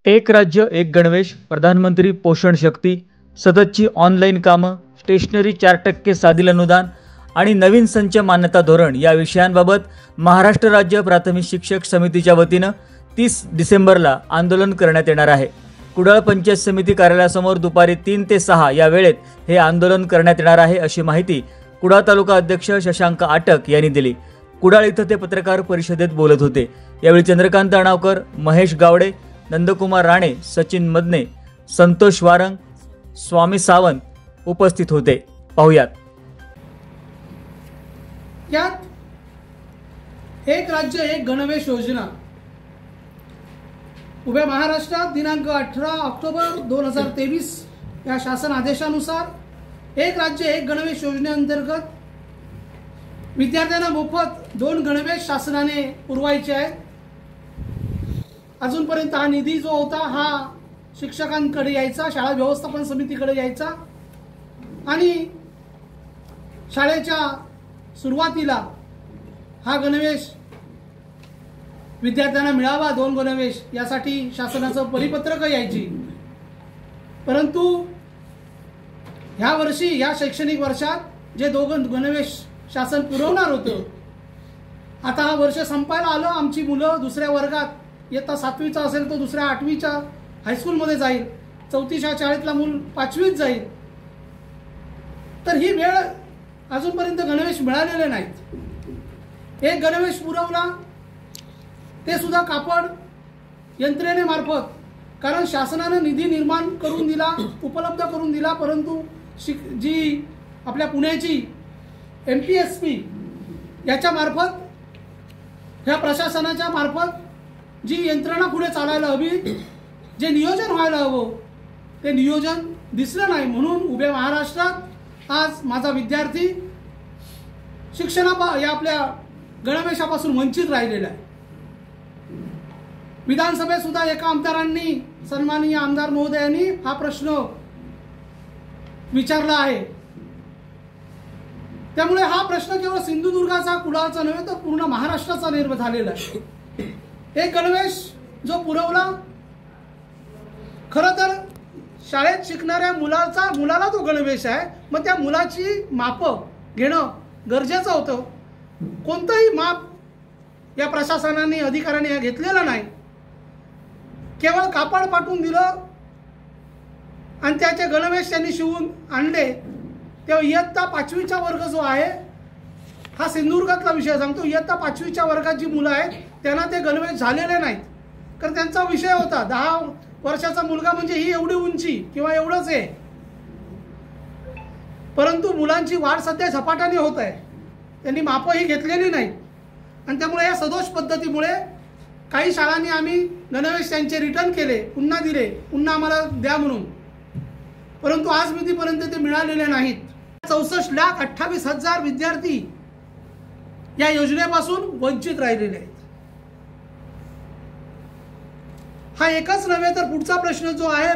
एक राज्य एक गणवेश, प्रधानमंत्री पोषण शक्ती, सततची ऑनलाईन कामं, स्टेशनरी 4% साधील अनुदान आणि नवीन संच मान्यता धोरण या विषयांबाबत महाराष्ट्र राज्य प्राथमिक शिक्षक समितीच्या वतीनं 30 डिसेंबरला आंदोलन करण्यात येणार आहे। कुडाळ पंचायत समिती कार्यालयासमोर दुपारी 3 ते 6 या वेळेत हे आंदोलन करण्यात येणार आहे, अशी माहिती कुडाळ तालुका अध्यक्ष शशांक आटक यांनी दिली। कुडाळ इथं ते पत्रकार परिषदेत बोलत होते। यावेळी चंद्रकांत अणावकर, महेश गावडे, नंदकुमार राणे, सचिन मदने, संतोष वारंग, स्वामी सावंत उपस्थित होते। पाहुयात। यात एक राज्य एक गणवेश योजना उभ्या महाराष्ट्रात दिनांक 18 ऑक्टोबर 2023 या शासन आदेशानुसार एक राज्य एक गणवेश योजनेअंतर्गत विद्यार्थ्यांना मोफत 2 गणवेश शासनाने पुरवायचे आहेत। अजूनपर्यंत हा निधी जो होता हा शिक्षकांकडे यायचा, शाळा व्यवस्थापन समितीकडे यायचा आणि शाळेच्या सुरुवातीला हा गणवेश विद्यार्थ्यांना मिळावा, 2 गणवेश यासाठी शासनाचं परिपत्रक यायची। परंतु ह्या वर्षी या शैक्षणिक वर्षात जे 2 गणवेश शासन पुरवणार होतं, आता हा वर्ष संपायला आलं। आमची मुलं दुसऱ्या वर्गात, इयत्ता 7वीचा असेल तो दुसऱ्या 8वीच्या हायस्कूलमध्ये जाईल, 4थीच्या शाळेतला मूल 5वीत जाईल। तर ही वेळ अजूनपर्यंत गणवेश मिळालेले नाहीत। एक गणवेश पुरवला ते सुद्धा कापड यंत्रणेमार्फत, कारण शासनाने निधी निर्माण करून दिला, उपलब्ध करून दिला, परंतु जी आपल्या पुण्याची MPSP याच्या मार्फत, ह्या प्रशासनाच्या मार्फत जी यंत्रणा पुढे चालायला हवी, जे नियोजन व्हायला हवं ते नियोजन दिसलं नाही। म्हणून उभ्या महाराष्ट्रात आज माझा विद्यार्थी या आपल्या गणवेशापासून वंचित राहिलेला आहे। विधानसभेत सुद्धा एका आमदारांनी, सन्माननीय आमदार महोदयांनी हा प्रश्न विचारला आहे। त्यामुळे हा प्रश्न केवळ सिंधुदुर्गाचा, कुडाळचा नव्हे तर पूर्ण महाराष्ट्राचा निर्माण झालेला आहे। एक गणवेश जो पुरवला, खरं तर शाळेत शिकणाऱ्या मुलाला तो गणवेश आहे, मग त्या मुलाची माप घेणं गरजेचं होतं। कोणतंही माप या प्रशासनाने, अधिकाऱ्यांनी घेतलेलं नाही। केवळ कापड पाठवून दिलं आणि त्याचे गणवेश त्यांनी शिवून आणले। तेव्हा इयत्ता 5वीचा वर्ग जो आहे, हा सिंधुदुर्गातला विषय सांगतो, इयत्ता 5वीच्या वर्गात जी मुलं आहेत त्यांना ते गणवेश झालेले नाहीत। कारण त्यांचा विषय होता 10 वर्षाचा मुलगा म्हणजे ही एवढी उंची किंवा एवढंच आहे, परंतु मुलांची वाढ सध्या झपाट्याने होत आहे, त्यांनी मापही घेतलेली नाही। आणि त्यामुळे या सदोष पद्धतीमुळे काही शाळांनी आम्ही गणवेश त्यांचे रिटर्न केले, पुन्हा दिले, पुन्हा आम्हाला द्या म्हणून, परंतु आज मितीपर्यंत ते मिळालेले नाहीत। 64,28,000 विद्यार्थी या योजनेपासून वंचित राहिलेले आहेत। हा एकच नव्हे तर पुढचा प्रश्न जो आहे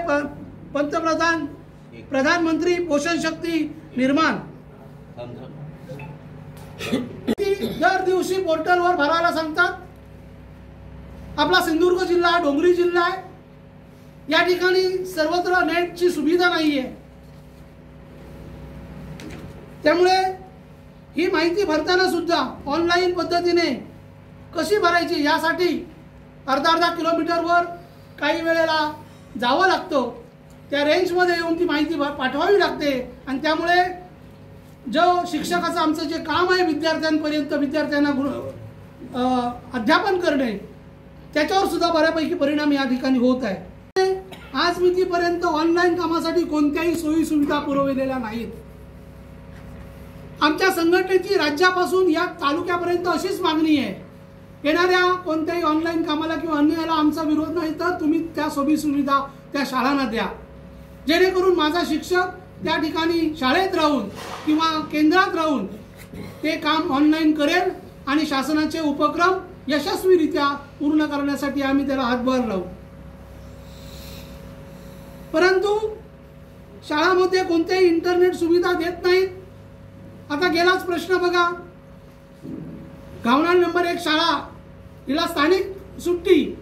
प्रधानमंत्री पोषण शक्ती निर्माण, दर दिवशी पोर्टलवर भरायला सांगतात। आपला सिंधुदुर्ग जिल्हा हा डोंगरी जिल्हा आहे, या ठिकाणी सर्वत्र नेटची सुविधा नाहीये। त्यामुळे ही माहिती भरताना सुद्धा ऑनलाईन पद्धतीने कशी भरायची यासाठी अर्धा किलोमीटरवर काही वेळेला जावं लागतं, त्या रेंजमध्ये येऊन ती माहिती पाठवावी लागते। आणि त्यामुळे जो शिक्षकाचं आमचं जे काम आहे विद्यार्थ्यांपर्यंत, विद्यार्थ्यांना अध्यापन करणे, त्याच्यावर सुद्धा बऱ्यापैकी परिणाम या ठिकाणी होत आहे। आज मितीपर्यंत ऑनलाईन कामासाठी कोणत्याही सोयी सुविधा पुरवलेल्या नाहीत। आमच्या संघटनेची राज्यापासून या तालुक्यापर्यंत अशीच मागणी आहे, येणाऱ्या कोणत्याही ऑनलाईन कामाला किंवा अन्यायाला आमचा विरोध नाही, तर तुम्ही त्या सोयी सुविधा त्या शाळांना द्या, जेणेकरून माझा शिक्षक त्या ठिकाणी शाळेत राहून किंवा केंद्रात राहून ते काम ऑनलाईन करेल आणि शासनाचे उपक्रम यशस्वीरित्या पूर्ण करण्यासाठी आम्ही त्याला हातभार लावू। परंतु शाळांमध्ये कोणत्याही इंटरनेट सुविधा देत नाहीत। आता गेलाच प्रश्न बघा, गावनाळ नंबर 1 शाळा, हिला स्थानिक सुट्टी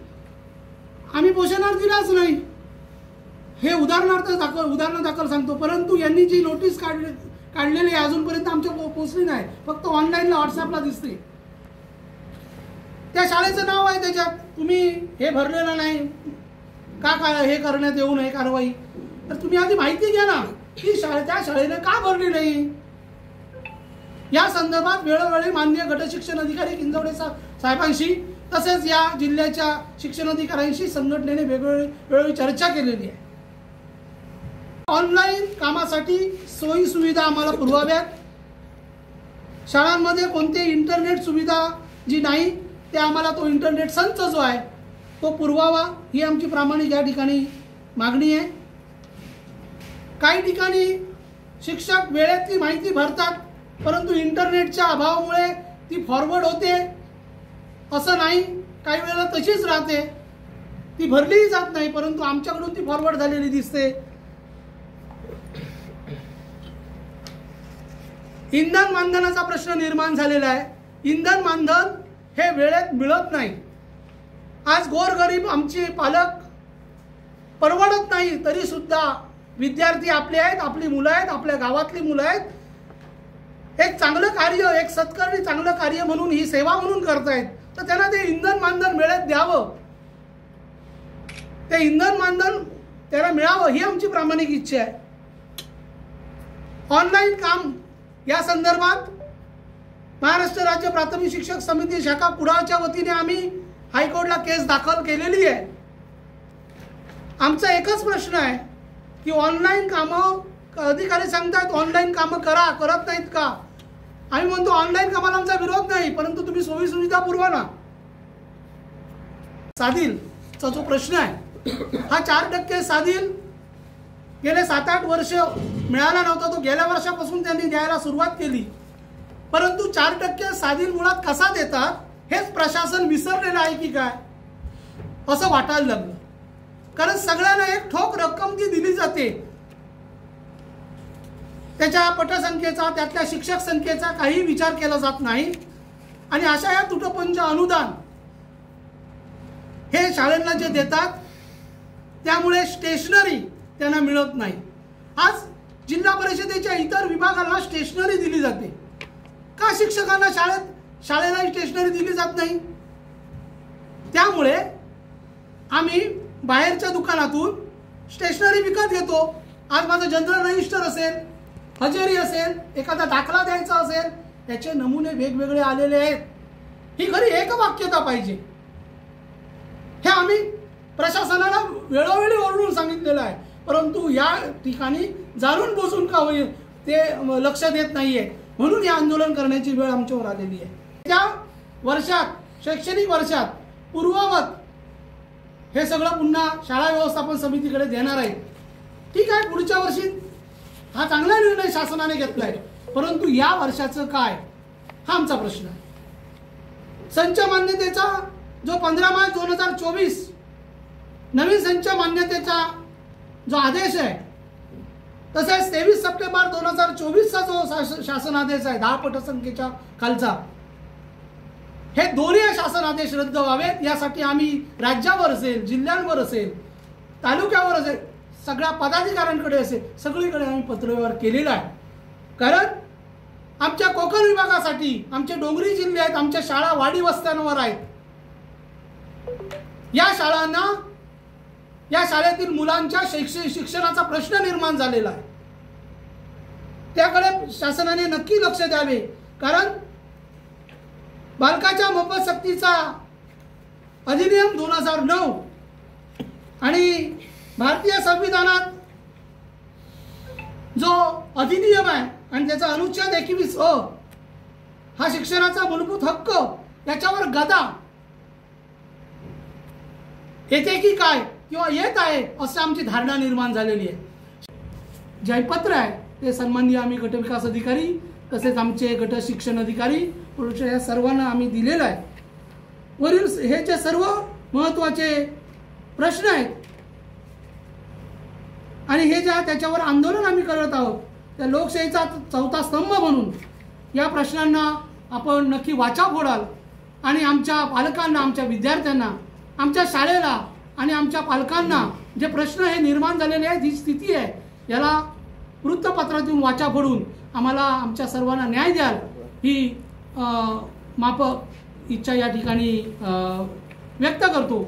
आम्ही पोषणावर दिलाच नाही, हे उदाहरण दाखल सांगतो. परंतु यांनी जी नोटीस काढलेली आहे अजूनपर्यंत आमच्या पोहोचली नाही, फक्त ऑनलाईनला व्हॉट्सअपला दिसते. त्या शाळेचं नाव आहे त्याच्यात, तुम्ही हे भरलेलं नाही का, काय हे करण्यात येऊ नये कारवाई. तर तुम्ही आधी माहिती घ्या ना की त्या शाळेने का भरली नाही. या संदर्भात वेळोवेळी माननीय गटशिक्षण अधिकारी किंजवडे साहेबांशी तसेच या जिल्ह्याच्या शिक्षण अधिकाऱ्यांशी संघटनेने वेगवेगळी चर्चा केलेली आहे. ऑनलाईन कामासाठी सोयी सुविधा आम्हाला पुरवाव्यात. शाळांमध्ये कोणते इंटरनेट सुविधा जी नाही ते आम्हाला तो इंटरनेट संच जो आहे तो पुरवावा, ही आमची प्रामाणिक या ठिकाणी मागणी आहे. काही ठिकाणी शिक्षक वेळेतली माहिती भरतात, परंतु इंटरनेटच्या अभावामुळे ती फॉरवर्ड होते असं नाही, काही वेळेला तशीच राहते, ती भरलीही जात नाही, परंतु आमच्याकडून ती फॉरवर्ड झालेली दिसते. इंधन मानधनाचा प्रश्न निर्माण झालेला आहे. इंधन मानधन हे वेळेत मिळत नाही. आज गोरगरीब आमचे पालक परवडत नाही, तरी सुद्धा विद्यार्थी आपले आहेत, आपली मुलं आहेत, आपल्या गावातली मुलं आहेत, एक चांगलं कार्य, एक सत्कारणी चांगलं कार्य म्हणून, ही सेवा म्हणून करतायत. तर त्यांना ते इंधन मानधन वेळेत द्यावं, ते इंधन मानधन त्याला मिळावं, ही आमची प्रामाणिक इच्छा आहे. ऑनलाईन काम या संदर्भात महाराष्ट्र राज्य प्राथमिक शिक्षक समिती शाखा कुडाळच्या वतीने आम्ही हायकोर्टला केस दाखल केलेली आहे. आमचा एकच प्रश्न आहे की ऑनलाईन कामं, अधिकारी सांगतात ऑनलाईन कामं करा, करत नाहीत का. आम्ही म्हणतो ऑनलाईन कामाला आमचा विरोध नाही, परंतु तुम्ही सोयी सुविधा पुरवा ना. साधीलचा जो प्रश्न आहे हा 4% साधील गेले 7-8 वर्ष मिळाला नव्हता, तो गेल्या वर्षापासून त्यांनी द्यायला सुरुवात केली. परंतु 4% साधील मुळात कसा देतात हेच प्रशासन विसरलेलं आहे की काय असं वाटायला लागलं. कारण सगळ्यांना एक ठोक रक्कम ती दिली जाते, त्याच्या पटसंख्येचा, त्यातल्या शिक्षक संख्येचा काही विचार केला जात नाही. आणि अशा या तुटपुंज अनुदान हे शाळांना जे देतात त्यामुळे स्टेशनरी त्यांना मिळत नाही. आज जिल्हा परिषदेच्या इतर विभागाला स्टेशनरी दिली जाते, का शिक्षकांना शाळेला स्टेशनरी दिली जात नाही. त्यामुळे आम्ही बाहेरच्या दुकानातून स्टेशनरी विकत घेतो. आज माझं जनरल रजिस्टर असेल, हजेरी असेल, एखादा दाखला द्यायचा असेल, त्याचे नमुने वेगवेगळे आलेले आहेत. ही खरी एकवाक्यता पाहिजे. हे आम्ही प्रशासनाला वेळोवेळी ओरडून सांगितलेलं आहे, परंतु या ठिकाणी जाणून बुजून का होईल ते लक्ष देत नाहीये. म्हणून हे आंदोलन करण्याची वेळ आमच्यावर आलेली आहे. त्या वर्षात, शैक्षणिक वर्षात पूर्ववत हे सगळं पुन्हा शाळा व्यवस्थापन समितीकडे देणार आहे. ठीक आहे, पुढच्या वर्षी हा चांगला निर्णय शासनाने घेतलाय, परंतु या वर्षाचं काय हा आमचा प्रश्न आहे. संच मान्यतेचा जो 15 मार्च 2024 नवीन संच मान्यतेचा जो आदेश आहे, तसेच 23 सप्टेंबर 2024चा जो शासन आदेश आहे 10 पटसंख्येच्या खालचा, हे दोन्ही शासन आदेश रद्द व्हावेत. यासाठी आम्ही राज्यावर असेल, जिल्ह्यांवर असेल, तालुक्यावर असेल, सगळ्या पदाधिकाऱ्यांकडे असेल, सगळीकडे आम्ही पत्रव्यवहार केलेला आहे. कारण आमच्या कोकण विभागासाठी आमचे डोंगरी जिल्हे आहेत, आमच्या शाळा वाडी वस्त्यांवर आहेत. या शाळांना, या शाळेतील मुलांच्या शिक्षणाचा प्रश्न निर्माण झालेला आहे. त्याकडे शासनाने नक्की लक्ष द्यावे. कारण बालकाच्या मोफत सक्तीचा अधिनियम 2009 आणि भारतीय संविधानात जो अधिनियम आहे आणि त्याचा अनुच्छेद 21 हा शिक्षणाचा मूलभूत हक्क, याच्यावर गदा येते की काय किंवा येत आहे असं आमची धारणा निर्माण झालेली आहे. जयपत्र आहे ते सन्माननीय आम्ही गटविकास अधिकारी तसेच आमचे गट शिक्षण अधिकारी या सर्वांना आम्ही दिलेलं आहे. वरील हे जे सर्व महत्त्वाचे प्रश्न आहेत आणि हे ज्या त्याच्यावर आंदोलन आम्ही करत आहोत, त्या लोकशाहीचा चौथा स्तंभ म्हणून या प्रश्नांना आपण नक्की वाचा फोडाल आणि आमच्या पालकांना, आमच्या विद्यार्थ्यांना आमच्या शाळेला आणि आमच्या पालकांना जे प्रश्न हे निर्माण झालेले आहे, जी स्थिती आहे, याला वृत्तपत्रातून वाचा फोडून आम्हाला आमच्या सर्वांना न्याय द्याल ही माफक इच्छा या ठिकाणी व्यक्त करतो.